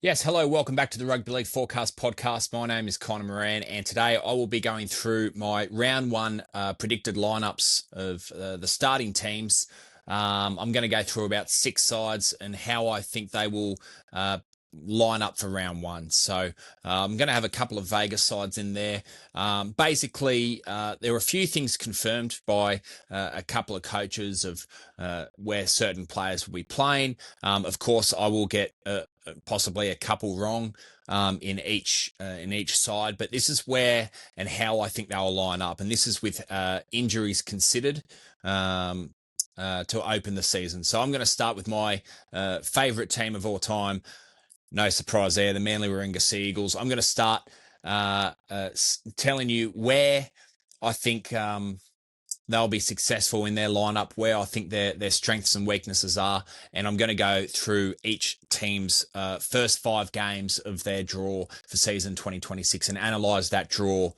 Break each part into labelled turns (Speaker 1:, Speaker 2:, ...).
Speaker 1: Yes, hello, welcome back to the Rugby League Forecast podcast. My name is Connor Moran, and today I will be going through my round one predicted lineups of the starting teams. I'm going to go through about six sides and how I think they will line up for round one. So I'm going to have a couple of Vegas sides in there. Basically, there are a few things confirmed by a couple of coaches of where certain players will be playing. Of course, I will get possibly a couple wrong in each side, but this is where and how I think they'll line up, and this is with injuries considered. To open the season. So I'm going to start with my favourite team of all time. No surprise there, the Manly Warringah Sea Eagles. I'm going to start telling you where I think they'll be successful in their lineup, where I think their strengths and weaknesses are, and I'm going to go through each team's first 5 games of their draw for season 2026 and analyse that draw.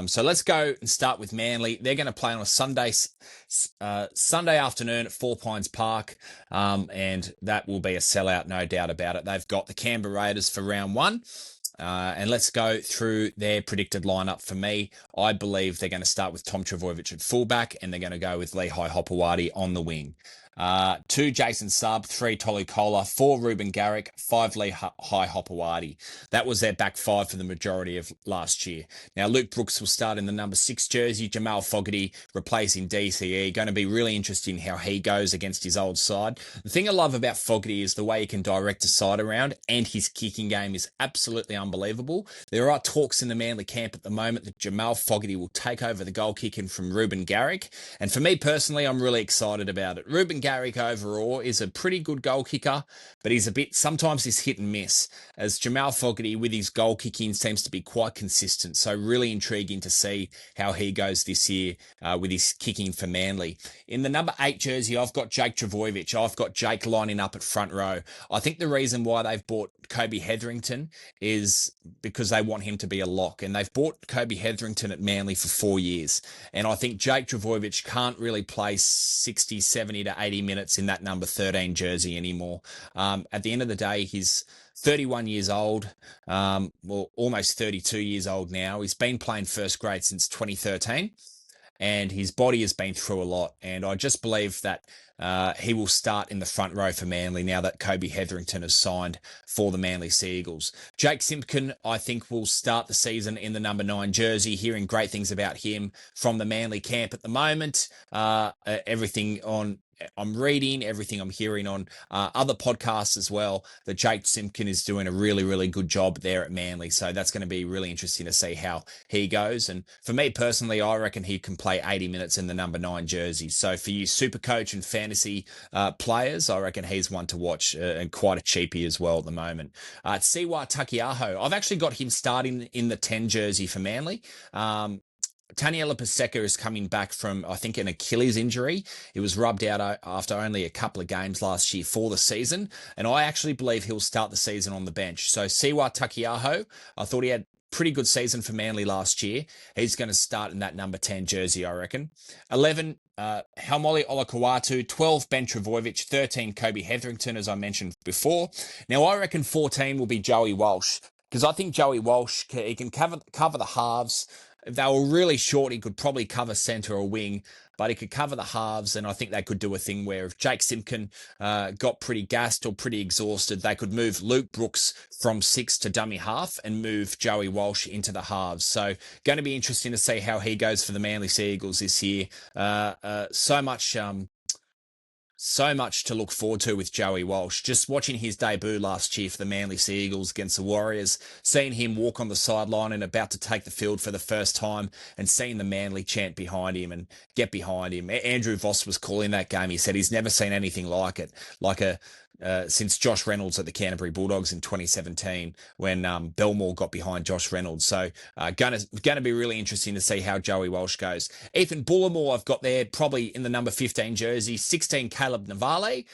Speaker 1: So let's go and start with Manly. They're going to play on a Sunday afternoon at Four Pines Park, and that will be a sellout, no doubt about it. They've got the Canberra Raiders for round one. And let's go through their predicted lineup. For me, I believe they're going to start with Tom Trbojevic at fullback, and they're going to go with Lehigh Hopewadi on the wing. 2 Jason Sub, 3 Tolly Kola, 4 Ruben Garrick, 5 Lehigh Hopewadi. That was their back 5 for the majority of last year. Now, Luke Brooks will start in the number 6 jersey, Jamal Fogarty replacing DCE. Going to be really interesting how he goes against his old side. The thing I love about Fogarty is the way he can direct a side around, and his kicking game is absolutely unbelievable. There are talks in the Manly camp at the moment that Jamal Fogarty will take over the goal kicking from Ruben Garrick, and for me personally, I'm really excited about it. Ruben Garrick overall is a pretty good goal kicker, but sometimes he's hit and miss, as Jamal Fogarty with his goal kicking seems to be quite consistent. So really intriguing to see how he goes this year with his kicking for Manly. In the number 8 jersey, I've got Jake Trbojevic. I've got Jake lining up at front row. I think the reason why they've bought Kobe Hetherington is because they want him to be a lock, and they've bought Kobe Hetherington at Manly for 4 years. And I think Jake Trbojevic can't really play 60, 70 to 80 minutes in that number 13 jersey anymore. At the end of the day, he's 31 years old, almost 32 years old now. He's been playing first grade since 2013, and his body has been through a lot. And I just believe that he will start in the front row for Manly now that Kobe Hetherington has signed for the Manly Sea Eagles. Jake Simpkin, I think, will start the season in the number 9 jersey. Hearing great things about him from the Manly camp at the moment. I'm reading, everything I'm hearing on other podcasts as well, that Jake Simpkin is doing a really, really good job there at Manly. So that's going to be really interesting to see how he goes. And for me personally, I reckon he can play 80 minutes in the number 9 jersey. So for you super coach and fantasy players, I reckon he's one to watch, and quite a cheapie as well at the moment. Siwa Takiaho, I've actually got him starting in the 10 jersey for Manly. Taniela Paseka is coming back from, I think, an Achilles injury. He was rubbed out after only a couple of games last year for the season, and I actually believe he'll start the season on the bench. So Siwa Takiaho, I thought he had pretty good season for Manly last year. He's going to start in that number 10 jersey, I reckon. 11, Helmoli Olakawatu, 12, Ben Trbojevic, 13, Kobe Hetherington, as I mentioned before. Now, I reckon 14 will be Joey Walsh, because I think Joey Walsh, he can cover the halves. If they were really short, he could probably cover centre or wing, but he could cover the halves, and I think they could do a thing where if Jake Simpkin got pretty gassed or pretty exhausted, they could move Luke Brooks from 6 to dummy half and move Joey Walsh into the halves. So going to be interesting to see how he goes for the Manly Sea Eagles this year. So much to look forward to with Joey Walsh. Just watching his debut last year for the Manly Sea Eagles against the Warriors, seeing him walk on the sideline and about to take the field for the first time, and seeing the Manly chant behind him and get behind him. Andrew Voss was calling that game. He said he's never seen anything like it, since Josh Reynolds at the Canterbury Bulldogs in 2017 when Belmore got behind Josh Reynolds. So going to be really interesting to see how Joey Walsh goes. Ethan Bullimore I've got there probably in the number 15 jersey. 16, Caleb Navale,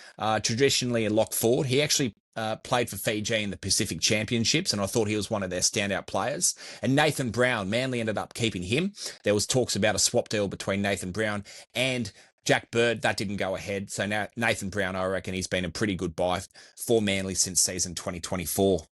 Speaker 1: traditionally a lock forward. He actually played for Fiji in the Pacific Championships, and I thought he was one of their standout players. And Nathan Brown, Manly ended up keeping him. There was talks about a swap deal between Nathan Brown and Jack Bird. That didn't go ahead. So now Nathan Brown, I reckon he's been a pretty good buy for Manly since season 2024.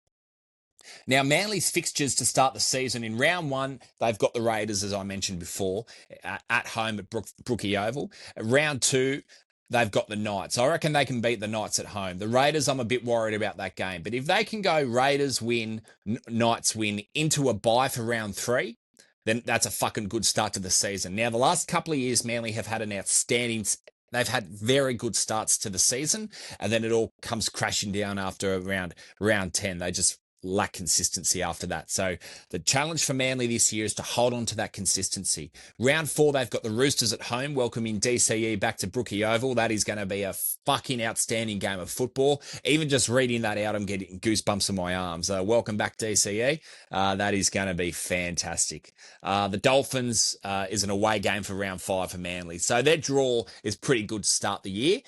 Speaker 1: Now, Manly's fixtures to start the season in round one, they've got the Raiders, as I mentioned before, at home at Brookie Oval. Round two, they've got the Knights. I reckon they can beat the Knights at home. The Raiders, I'm a bit worried about that game. But if they can go Raiders win, Knights win into a bye for round three, then that's a fucking good start to the season. Now, the last couple of years, Manly have had an outstanding. They've had very good starts to the season, and then it all comes crashing down after around round 10. They just lack consistency after that. So the challenge for Manly this year is to hold on to that consistency. Round four, they've got the Roosters at home, welcoming DCE back to Brookie Oval. That is going to be a fucking outstanding game of football. Even just reading that out, I'm getting goosebumps in my arms. Welcome back, DCE. That is going to be fantastic. The Dolphins is an away game for round five for Manly. So their draw is pretty good to start the year.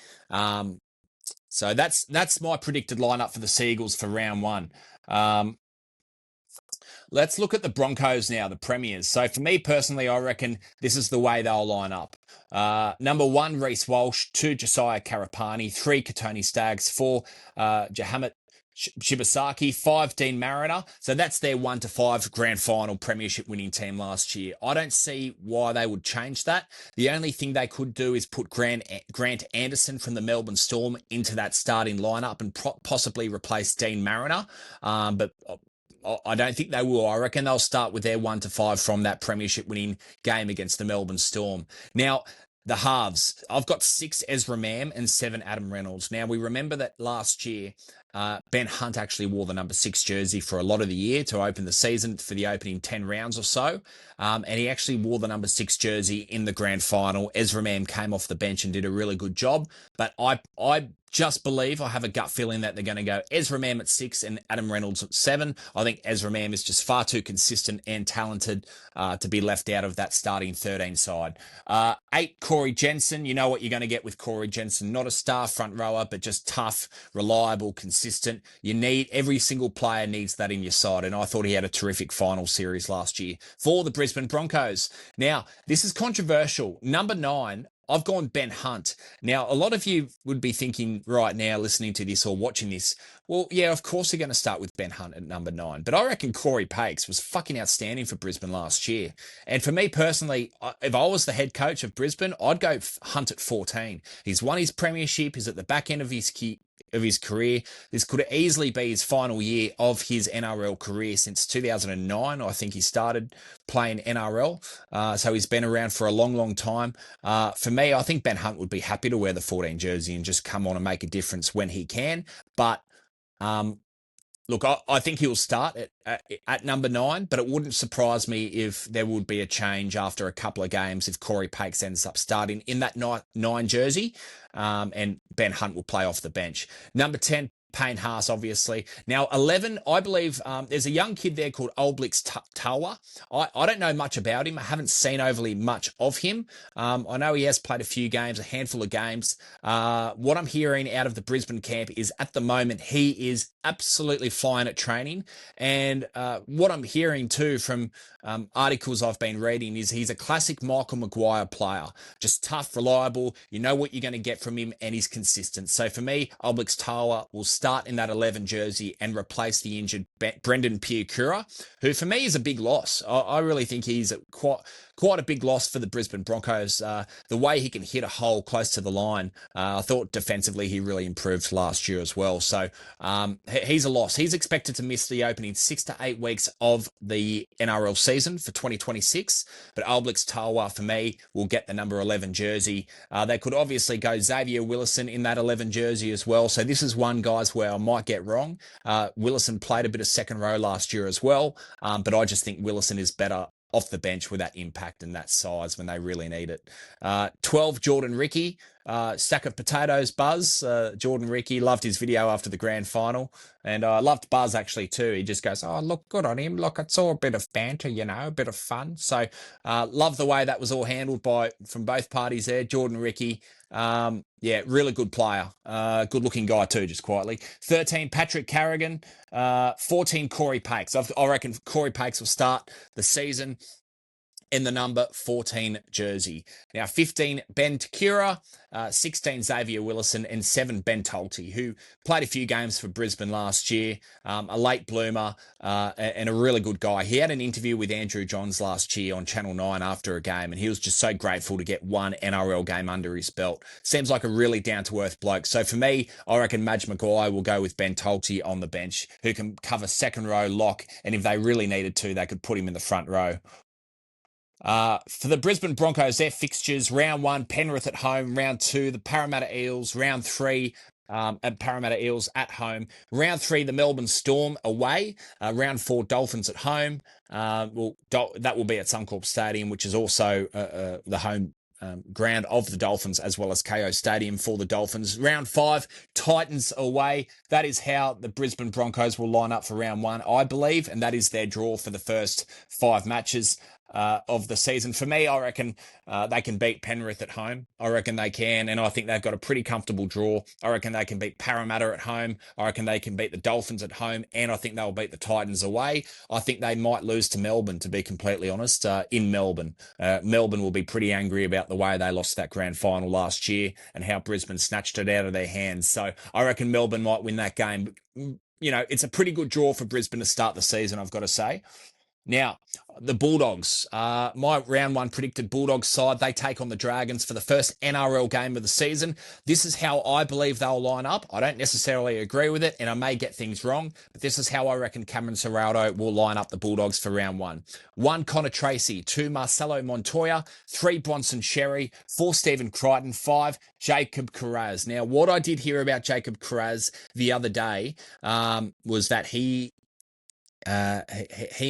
Speaker 1: So that's my predicted lineup for the Seagulls for round one. Let's look at the Broncos now, the Premiers. So for me personally, I reckon this is the way they'll line up. Number one, Reece Walsh. Two, Josiah Karapani. Three, Katoni Staggs. Four, Jahamet Shibasaki. Five, Dean Mariner. So that's their 1-5 grand final premiership winning team last year. I don't see why they would change that. The only thing they could do is put Grant Anderson from the Melbourne Storm into that starting lineup and possibly replace Dean Mariner. But I don't think they will. I reckon they'll start with their 1-5 from that premiership winning game against the Melbourne Storm. Now, the halves. I've got 6 Ezra Mam and 7 Adam Reynolds. Now, we remember that last year, Ben Hunt actually wore the number 6 jersey for a lot of the year to open the season for the opening 10 rounds or so. And he actually wore the number 6 jersey in the grand final. Ezra Mam came off the bench and did a really good job. But I just believe, I have a gut feeling that they're going to go Ezra Mam at 6 and Adam Reynolds at 7. I think Ezra Mam is just far too consistent and talented to be left out of that starting 13 side. 8, Corey Jensen. You know what you're going to get with Corey Jensen. Not a star front rower, but just tough, reliable, consistent. Every single player needs that in your side. And I thought he had a terrific final series last year for the Brisbane Broncos. Now, this is controversial. Number 9, I've gone Ben Hunt. Now, a lot of you would be thinking right now, listening to this or watching this, well, yeah, of course they're going to start with Ben Hunt at number 9. But I reckon Corey Pakes was fucking outstanding for Brisbane last year. And for me personally, if I was the head coach of Brisbane, I'd go Hunt at 14. He's won his premiership. He's at the back end of his career. This could easily be his final year of his NRL career since 2009. I think he started playing NRL. So he's been around for a long, long time. For me, I think Ben Hunt would be happy to wear the 14 jersey and just come on and make a difference when he can. But look, I think he'll start at number 9, but it wouldn't surprise me if there would be a change after a couple of games if Corey Pakes ends up starting in that 9 jersey, and Ben Hunt will play off the bench. Number 10, Payne Haas, obviously. Now, 11, I believe there's a young kid there called Olblix Tawa. I don't know much about him. I haven't seen overly much of him. I know he has played a few games, a handful of games. What I'm hearing out of the Brisbane camp is at the moment he is absolutely flying at training. And what I'm hearing too from articles I've been reading is he's a classic Michael Maguire player. Just tough, reliable. You know what you're going to get from him, and he's consistent. So for me, Olblix Tawa will start in that 11 jersey and replace the injured Brendan Piakura, who for me is a big loss. I really think he's quite a big loss for the Brisbane Broncos. The way he can hit a hole close to the line, I thought defensively he really improved last year as well. So he's a loss. He's expected to miss the opening 6 to 8 weeks of the NRL season for 2026. But Olblix Tawa, for me, will get the number 11 jersey. They could obviously go Xavier Willison in that 11 jersey as well. So this is one, guys, where I might get wrong. Willison played a bit of second row last year as well. But I just think Willison is better off the bench with that impact and that size when they really need it. 12, Jordan Ricky. Sack of potatoes, Buzz. Jordan Ricky, loved his video after the grand final. And I loved Buzz actually too. He just goes, oh, look, good on him. Look, it's all a bit of banter, a bit of fun. So love the way that was all handled from both parties there. Jordan Ricky, really good player. Good looking guy too, just quietly. 13, Patrick Carrigan. 14, Corey Pakes. I reckon Corey Pakes will start the season in the number 14 jersey. Now, 15, Ben Takura, 16, Xavier Willison, and 7, Ben Tolte, who played a few games for Brisbane last year, a late bloomer, and a really good guy. He had an interview with Andrew Johns last year on Channel 9 after a game, and he was just so grateful to get one NRL game under his belt. Seems like a really down-to-earth bloke. So for me, I reckon Madge Maguire will go with Ben Tolte on the bench, who can cover second row lock, and if they really needed to, they could put him in the front row. For the Brisbane Broncos, their fixtures, round 1, Penrith at home, round 2, the Parramatta Eels, round 3, at Parramatta Eels at home, round 3, the Melbourne Storm away, round 4, Dolphins at home. That will be at Suncorp Stadium, which is also the home ground of the Dolphins, as well as KO Stadium for the Dolphins. Round 5, Titans away. That is how the Brisbane Broncos will line up for round 1, I believe, and that is their draw for the first 5 matches of the season. For me, I reckon they can beat Penrith at home. I reckon they can, and I think they've got a pretty comfortable draw. I reckon they can beat Parramatta at home. I reckon they can beat the Dolphins at home, and I think they'll beat the Titans away. I think they might lose to Melbourne, to be completely honest, in Melbourne. Melbourne will be pretty angry about the way they lost that grand final last year and how Brisbane snatched it out of their hands. So I reckon Melbourne might win that game. You know, it's a pretty good draw for Brisbane to start the season, I've got to say. Now, the Bulldogs, my round 1 predicted Bulldogs side, they take on the Dragons for the first NRL game of the season. This is how I believe they'll line up. I don't necessarily agree with it, and I may get things wrong, but this is how I reckon Cameron Ciraldo will line up the Bulldogs for round 1. 1, Connor Tracy. 2, Marcelo Montoya. 3, Bronson Sherry. 4, Stephen Crichton. 5, Jacob Kiraz. Now, what I did hear about Jacob Kiraz the other day was that he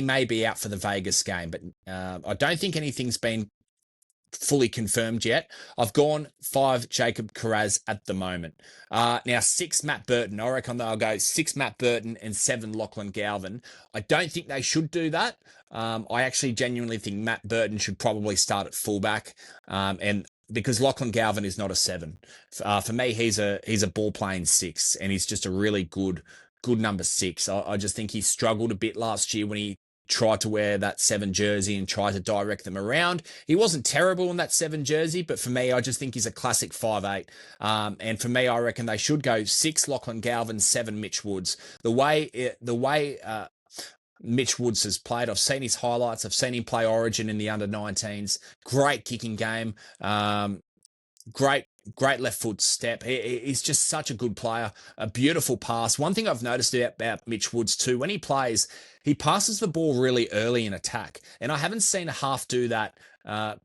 Speaker 1: may be out for the Vegas game, but I don't think anything's been fully confirmed yet. I've gone 5 Jacob Kiraz at the moment. Now 6 Matt Burton. I reckon they'll go 6 Matt Burton and 7 Lachlan Galvin. I don't think they should do that. I actually genuinely think Matt Burton should probably start at fullback, and because Lachlan Galvin is not a 7. For me, he's a ball playing 6, and he's just a really good number 6. I just think he struggled a bit last year when he tried to wear that 7 jersey and try to direct them around. He wasn't terrible in that 7 jersey, but for me, I just think he's a classic 5'8". And for me, I reckon they should go 6 Lachlan Galvin, 7 Mitch Woods. The way Mitch Woods has played, I've seen his highlights. I've seen him play Origin in the under-19s. Great kicking game. Great left foot step. He's just such a good player. A beautiful pass. One thing I've noticed about Mitch Woods too, when he plays, he passes the ball really early in attack. And I haven't seen a half do that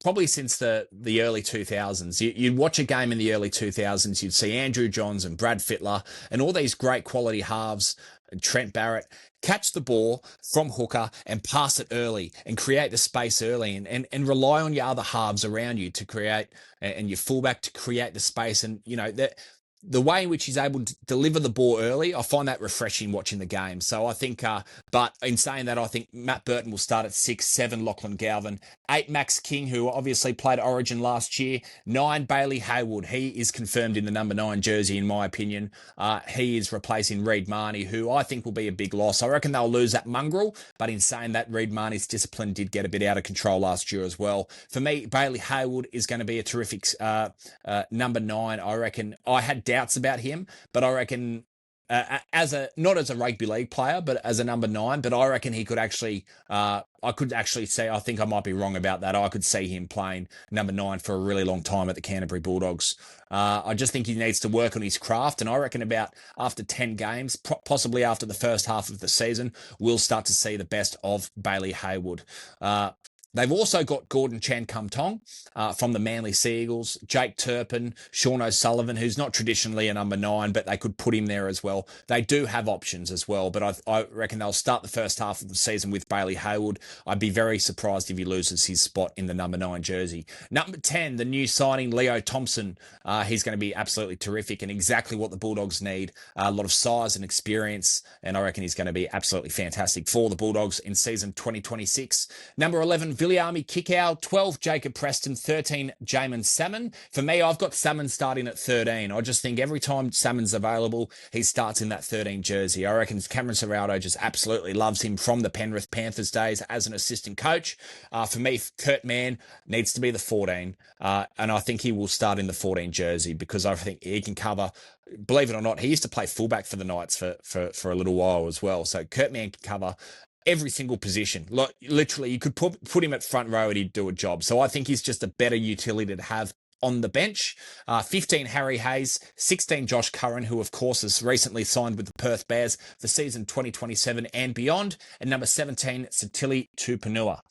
Speaker 1: probably since the early 2000s. You'd watch a game in the early 2000s, you'd see Andrew Johns and Brad Fittler and all these great quality halves, Trent Barrett, catch the ball from hooker and pass it early and create the space early and rely on your other halves around you to create, and your fullback to create the space. And, you know, the way in which he's able to deliver the ball early, I find that refreshing watching the game. So I think, but in saying that, I think Matt Burton will start at 6, 7 Lachlan Galvin, 8 Max King, who obviously played Origin last year, 9 Bailey Hayward. He is confirmed in the number 9 jersey, in my opinion. He is replacing Reed Marnie, who I think will be a big loss. I reckon they'll lose that mongrel, but in saying that, Reed Marnie's discipline did get a bit out of control last year as well. For me, Bailey Hayward is going to be a terrific number 9. I reckon I had doubts about him, but I reckon not as a rugby league player, but as a number 9, but I reckon he could actually, I could actually say, I think I might be wrong about that. I could see him playing number 9 for a really long time at the Canterbury Bulldogs. I just think he needs to work on his craft, and I reckon about after 10 games, possibly after the first half of the season, we'll start to see the best of Bailey Hayward. They've also got Gordon Chan Kum Tong from the Manly Sea Eagles, Jake Turpin, Sean O'Sullivan, who's not traditionally a number 9, but they could put him there as well. They do have options as well, but I reckon they'll start the first half of the season with Bailey Hayward. I'd be very surprised if he loses his spot in the number 9 jersey. Number 10, the new signing, Leo Thompson. He's going to be absolutely terrific and exactly what the Bulldogs need. A lot of size and experience, and I reckon he's going to be absolutely fantastic for the Bulldogs in season 2026. Number 11, Viliami Kikau, 12 Jacob Preston, 13 Jamin Salmon. For me, I've got Salmon starting at 13. I just think every time Salmon's available, he starts in that 13 jersey. I reckon Cameron Serraldo just absolutely loves him from the Penrith Panthers days as an assistant coach. For me, Kurt Mann needs to be the 14, and I think he will start in the 14 jersey because I think he can cover. Believe it or not, he used to play fullback for the Knights for a little while as well. So Kurt Mann can cover every single position. Literally, you could put him at front row and he'd do a job. So I think he's just a better utility to have on the bench. 15, Harry Hayes. 16, Josh Curran, who of course has recently signed with the Perth Bears for season 2027 and beyond. And number 17, Satili Tupanua.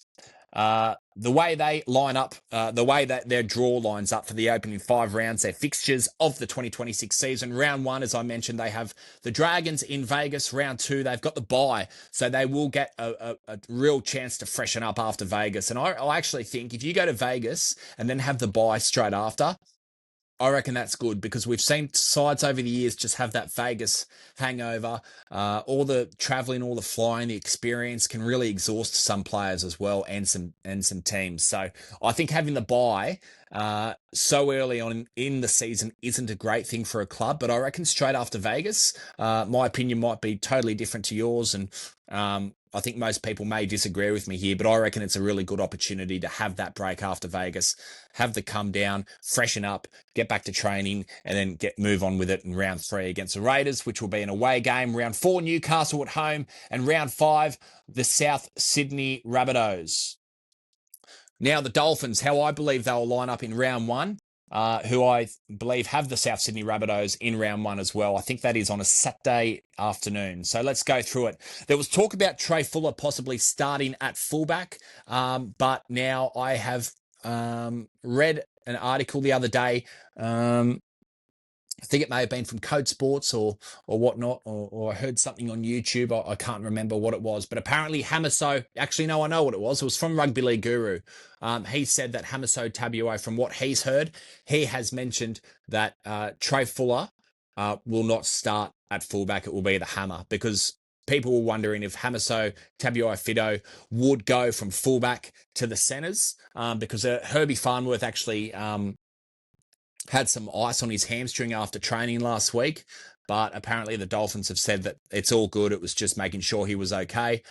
Speaker 1: The way they line up, the way that their draw lines up for the opening 5 rounds, their fixtures of the 2026 season. Round 1, as I mentioned, they have the Dragons in Vegas. Round 2, they've got the bye, so they will get a real chance to freshen up after Vegas. And I actually think if you go to Vegas and then have the bye straight after, I reckon that's good because we've seen sides over the years just have that Vegas hangover. All the traveling, all the flying, the experience can really exhaust some players as well and some teams. So I think having the bye so early on in the season isn't a great thing for a club, but I reckon straight after Vegas, my opinion might be totally different to yours. And I think most people may disagree with me here, but I reckon it's a really good opportunity to have that break after Vegas, have the come down, freshen up, get back to training, and then move on with it in round 3 against the Raiders, which will be an away game. Round 4, Newcastle at home, and round 5, the South Sydney Rabbitohs. Now, the Dolphins, how I believe they'll line up in round 1, who I believe have the South Sydney Rabbitohs in round 1 as well. I think that is on a Saturday afternoon. So let's go through it. There was talk about Trey Fuller possibly starting at fullback, but now I have read an article the other day. I think it may have been from Code Sports or whatnot, or I heard something on YouTube. I can't remember what it was, but apparently Hamiso, actually, no, I know what it was. It was from Rugby League Guru. He said that Hamiso Tabuai, from what he's heard, he has mentioned that Trey Fuller will not start at fullback. It will be the hammer because people were wondering if Hamiso Tabuai-Fidow would go from fullback to the centres because Herbie Farnworth actually had some ice on his hamstring after training last week, but apparently the Dolphins have said that it's all good. It was just making sure he was okay.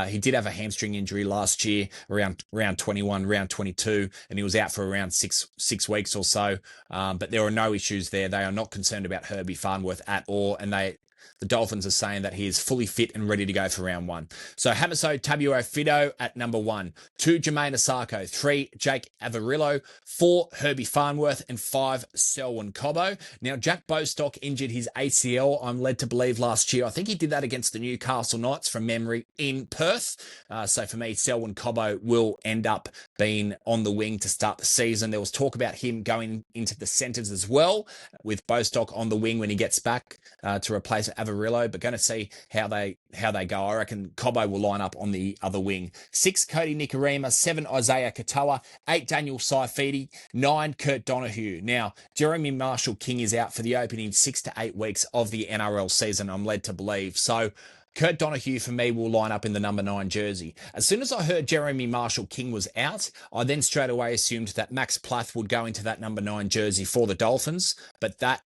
Speaker 1: He did have a hamstring injury last year, around round 21, round 22, and he was out for around six weeks or so. But there are no issues there. They are not concerned about Herbie Farnworth at all, and the Dolphins are saying that he is fully fit and ready to go for round 1. So Hamiso Tabuai-Fidow at number 1, 2 Jermaine Asako, 3 Jake Averillo, 4 Herbie Farnworth, and 5 Selwyn Cobbo. Now Jack Bostock injured his ACL, I'm led to believe, last year. I think he did that against the Newcastle Knights from memory in Perth. So for me, Selwyn Cobbo will end up being on the wing to start the season. There was talk about him going into the centres as well, with Bostock on the wing when he gets back to replace Averillo, but going to see how they go. I reckon Cobbo will line up on the other wing. 6, Cody Nikorima. 7, Isaiah Katoa. 8, Daniel Saifidi. 9, Kurt Donahue. Now, Jeremy Marshall-King is out for the opening 6 to 8 weeks of the NRL season, I'm led to believe. So Kurt Donahue, for me, will line up in the number 9 jersey. As soon as I heard Jeremy Marshall-King was out, I then straight away assumed that Max Plath would go into that number 9 jersey for the Dolphins, but that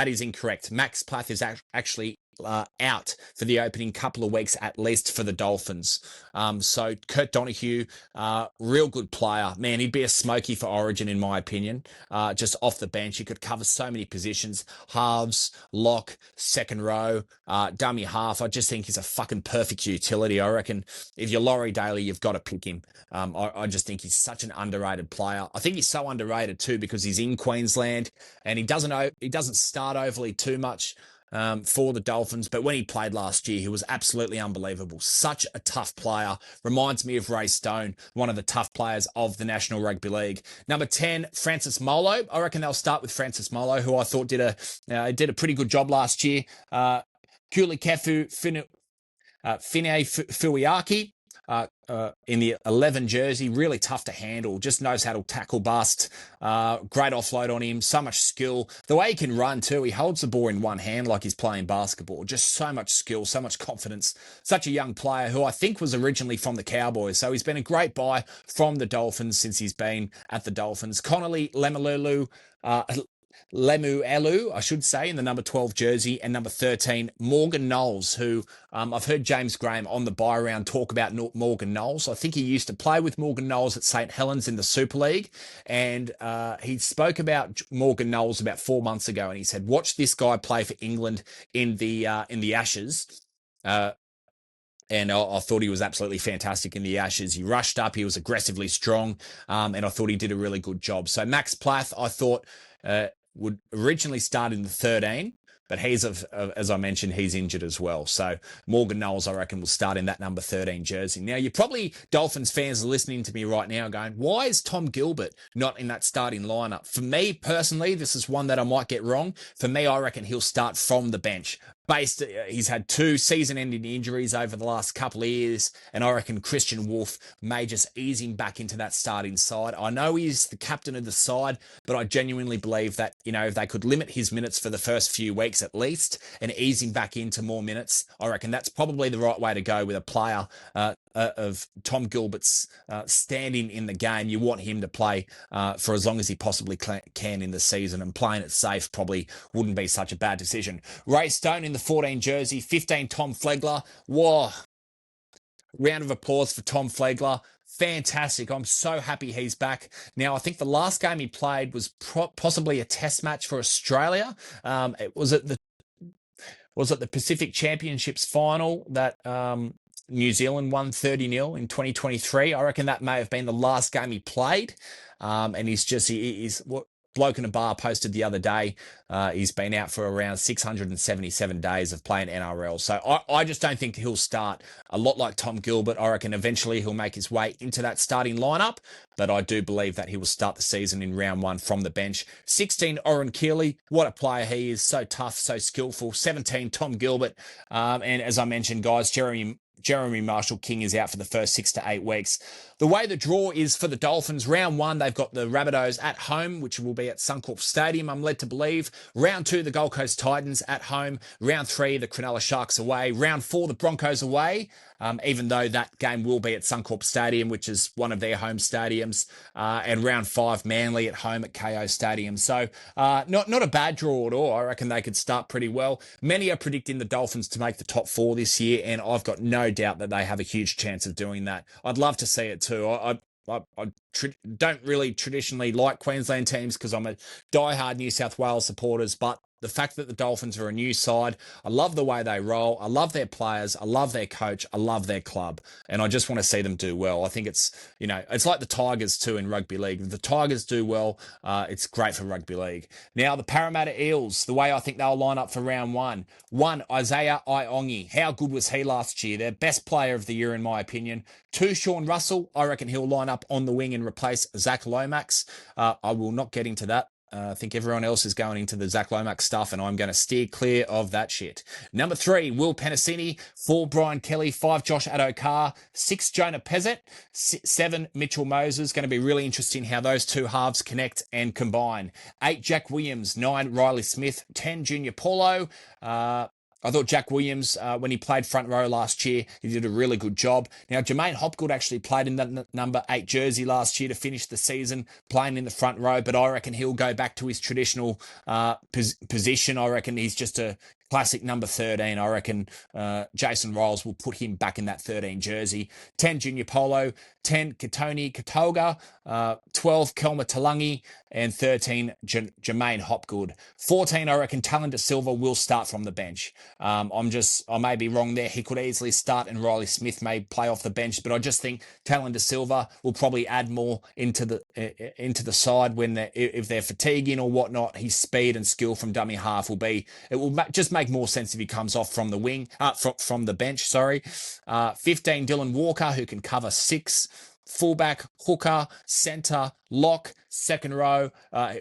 Speaker 1: is incorrect. Max Plath is actually out for the opening couple of weeks at least for the Dolphins. So Kurt Donahue, real good player. Man, he'd be a smoky for Origin in my opinion. Just off the bench, he could cover so many positions. Halves, lock, second row, dummy half. I just think he's a fucking perfect utility. I reckon if you're Laurie Daly, you've got to pick him. I just think he's such an underrated player. I think he's so underrated too because he's in Queensland and he doesn't start overly too much for the Dolphins, but when he played last year, he was absolutely unbelievable. Such a tough player. Reminds me of Ray Stone, one of the tough players of the National Rugby League. Number 10, Francis Molo. I reckon they'll start with Francis Molo, who I thought did a pretty good job last year. Kulikefu Fine Fuiaki. in the 11 jersey, really tough to handle, just knows how to tackle bust, great offload on him, so much skill. The way he can run too, he holds the ball in one hand like he's playing basketball, just so much skill, so much confidence. Such a young player who I think was originally from the Cowboys, so he's been a great buy from the Dolphins since he's been at the Dolphins. Connolly Lemuelu, I should say, in the number 12 jersey, and number 13, Morgan Knowles, who I've heard James Graham on the buy round talk about Morgan Knowles. I think he used to play with Morgan Knowles at St. Helens in the Super League, and he spoke about Morgan Knowles about 4 months ago, and he said, "Watch this guy play for England in the Ashes." And I thought he was absolutely fantastic in the Ashes. He rushed up, he was aggressively strong, and I thought he did a really good job. So Max Plath, I thought, would originally start in the 13, but as I mentioned, he's injured as well. So Morgan Knowles, I reckon, will start in that number 13 jersey. Now, you're probably, Dolphins fans are listening to me right now going, why is Tom Gilbert not in that starting lineup? For me, personally, this is one that I might get wrong. For me, I reckon he'll start from the bench. He's had 2 season-ending injuries over the last couple of years, and I reckon Christian Wolf may just ease him back into that starting side. I know he's the captain of the side, but I genuinely believe that, if they could limit his minutes for the first few weeks at least and ease him back into more minutes, I reckon that's probably the right way to go with a player of Tom Gilbert's standing in the game. You want him to play for as long as he possibly can in the season, and playing it safe probably wouldn't be such a bad decision. Ray Stone in the 14 jersey, 15 Tom Flegler. Whoa. Round of applause for Tom Flegler. Fantastic. I'm so happy he's back. Now, I think the last game he played was possibly a test match for Australia. It was at the Pacific Championships final that New Zealand won 30-0 in 2023. I reckon that may have been the last game he played. And he's what bloke in a bar posted the other day. He's been out for around 677 days of playing NRL. So I just don't think he'll start. A lot like Tom Gilbert, I reckon eventually he'll make his way into that starting lineup, but I do believe that he will start the season in round 1 from the bench. 16, Oren Keeley. What a player he is. So tough, so skillful. 17, Tom Gilbert. And as I mentioned, guys, Jeremy Marshall-King is out for the first 6 to 8 weeks. The way the draw is for the Dolphins, round 1, they've got the Rabbitohs at home, which will be at Suncorp Stadium, I'm led to believe. Round 2, the Gold Coast Titans at home. Round 3, the Cronulla Sharks away. Round 4, the Broncos away, even though that game will be at Suncorp Stadium, which is one of their home stadiums. And round 5, Manly at home at KO Stadium. So not a bad draw at all. I reckon they could start pretty well. Many are predicting the Dolphins to make the top 4 this year, and I've got no doubt that they have a huge chance of doing that. I'd love to see it too. I don't really traditionally like Queensland teams because I'm a diehard New South Wales supporters, but the fact that the Dolphins are a new side, I love the way they roll. I love their players. I love their coach. I love their club. And I just want to see them do well. I think it's like the Tigers too in rugby league. If the Tigers do well, it's great for rugby league. Now, the Parramatta Eels, the way I think they'll line up for round 1. 1, Isaiah Iongi. How good was he last year? Their best player of the year, in my opinion. 2, Sean Russell. I reckon he'll line up on the wing and replace Zach Lomax. I will not get into that. I think everyone else is going into the Zach Lomax stuff, and I'm going to steer clear of that shit. Number 3, Will Penasini. 4, Brian Kelly. 5, Josh Adokar. 6, Jonah Pezzett. 7, Mitchell Moses. Going to be really interesting how those 2 halves connect and combine. 8, Jack Williams. 9, Riley Smith. 10, Junior Paulo. I thought Jack Williams, when he played front row last year, he did a really good job. Now, Jermaine Hopgood actually played in that number 8 jersey last year to finish the season, playing in the front row, but I reckon he'll go back to his traditional position. I reckon he's just a classic number 13. I reckon Jason Riles will put him back in that 13 jersey. 10, Junior Polo. 10, Katoni Katoga. 12, Kelma Talangi. And 13, Jermaine Hopgood. 14, I reckon Talon De Silva will start from the bench. I may be wrong there. He could easily start and Riley Smith may play off the bench, but I just think Talon De Silva will probably add more into the side if they're fatiguing or whatnot. His speed and skill from dummy half will just make more sense if he comes off from the wing, from the bench. 15, Dylan Walker, who can cover 6. fullback, hooker, centre, lock, second row.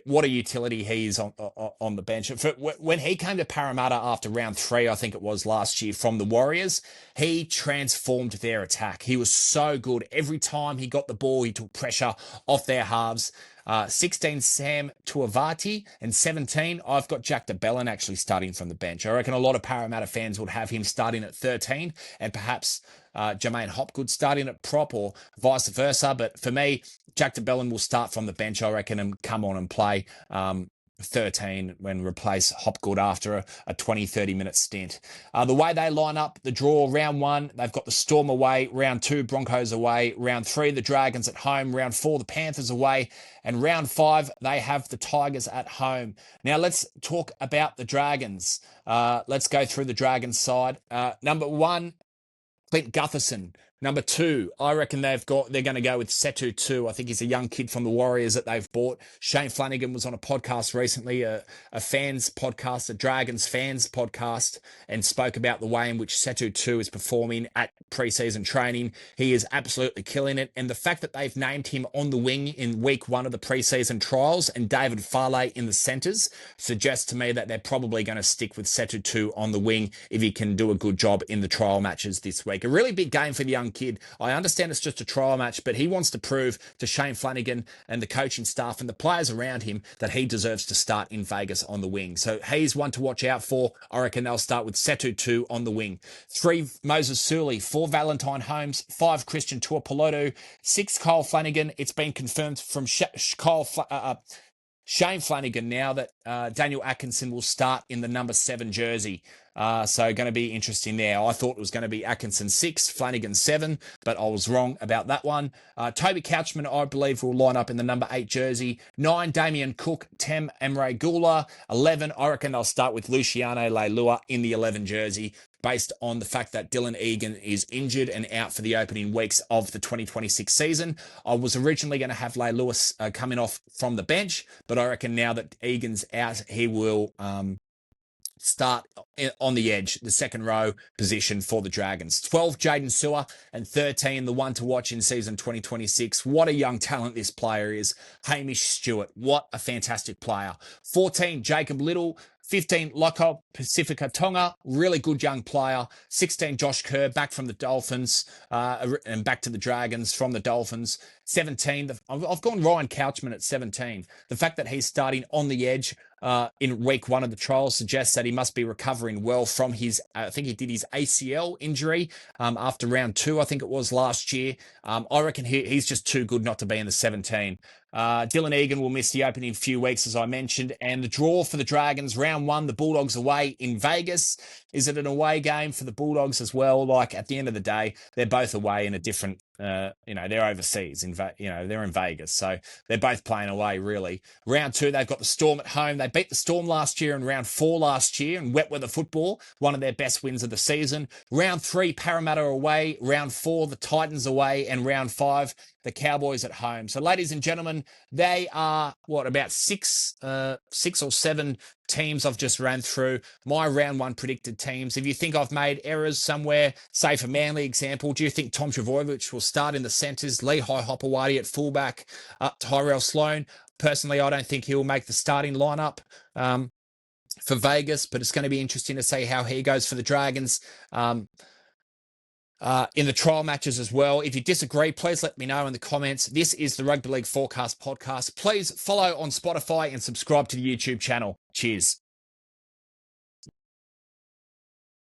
Speaker 1: What a utility he is on the bench. When he came to Parramatta after round 3, I think it was last year, from the Warriors, he transformed their attack. He was so good. Every time he got the ball, he took pressure off their halves. 16, Sam Tuavati, and 17, I've got Jack DeBellin actually starting from the bench. I reckon a lot of Parramatta fans would have him starting at 13 and perhaps Jermaine Hopgood starting at prop or vice versa. But for me, Jack DeBellin will start from the bench, I reckon, and come on and play 13 when replace Hopgood after a 20, 30-minute stint. The way they line up, the draw, round 1, they've got the Storm away, round 2, Broncos away, round 3, the Dragons at home, round 4, the Panthers away, and round 5, they have the Tigers at home. Now let's talk about the Dragons. Let's go through the Dragons side. Number 1, Clint Gutherson. Number 2, I reckon they're going to go with Setu 2. I think he's a young kid from the Warriors that they've bought. Shane Flanagan was on a podcast recently, a fans podcast, a Dragons fans podcast, and spoke about the way in which Setu 2 is performing at preseason training. He is absolutely killing it. And the fact that they've named him on the wing in week 1 of the preseason trials and David Farley in the centres suggests to me that they're probably going to stick with Setu 2 on the wing if he can do a good job in the trial matches this week. A really big game for the young kid. I understand it's just a trial match, but he wants to prove to Shane Flanagan and the coaching staff and the players around him that he deserves to start in Vegas on the wing. So he's one to watch out for. I reckon they'll start with Setu 2 on the wing. 3, Moses Suley. 4, Valentine Holmes. 5, Christian Tuipulotu. 6, Kyle Flanagan. It's been confirmed from Shane Flanagan now that Daniel Atkinson will start in the number 7 jersey. So going to be interesting there. I thought it was going to be Atkinson 6, Flanagan 7, but I was wrong about that one. Toby Couchman, I believe, will line up in the number 8 jersey. 9, Damien Cook, 10, Emre Gula. 11, I reckon they'll start with Luciano Leilua in the 11 jersey, based on the fact that Dylan Egan is injured and out for the opening weeks of the 2026 season. I was originally going to have Leilua coming off from the bench, but I reckon now that Egan's out, he will start on the edge, the second row position for the Dragons. 12, Jaden Sewer, and 13, the one to watch in season 2026. What a young talent this player is. Hamish Stewart, what a fantastic player. 14, Jacob Little. 15, Loko Pacifica Tonga, really good young player. 16, Josh Kerr, back from the Dolphins, and back to the Dragons from the Dolphins. 17, I've gone Ryan Couchman at 17. The fact that he's starting on the edge in week 1 of the trial suggests that he must be recovering well from his, I think he did his ACL injury after round 2, I think it was last year. I reckon he's just too good not to be in the 17. Dylan Egan will miss the opening few weeks, as I mentioned. And the draw for the Dragons, round 1, the Bulldogs away in Vegas. Is it an away game for the Bulldogs as well? Like, at the end of the day, they're both away in a different, they're overseas. They're in Vegas. So they're both playing away, really. Round 2, they've got the Storm at home. They beat the Storm last year in round 4 last year in wet weather football, one of their best wins of the season. Round 3, Parramatta away. Round 4, the Titans away. And round 5, the Cowboys at home. So, ladies and gentlemen, they are, about 6 or 7 teams I've just ran through. My round 1 predicted teams. If you think I've made errors somewhere, say for Manly example, do you think Tom Trbojevic will start in the centres, Lehigh Hopewadi at fullback, Tyrell Sloan? Personally, I don't think he'll make the starting lineup for Vegas, but it's going to be interesting to see how he goes for the Dragons. In the trial matches as well. If you disagree, please let me know in the comments. This is the Rugby League Forecast podcast. Please follow on Spotify and subscribe to the YouTube channel. Cheers.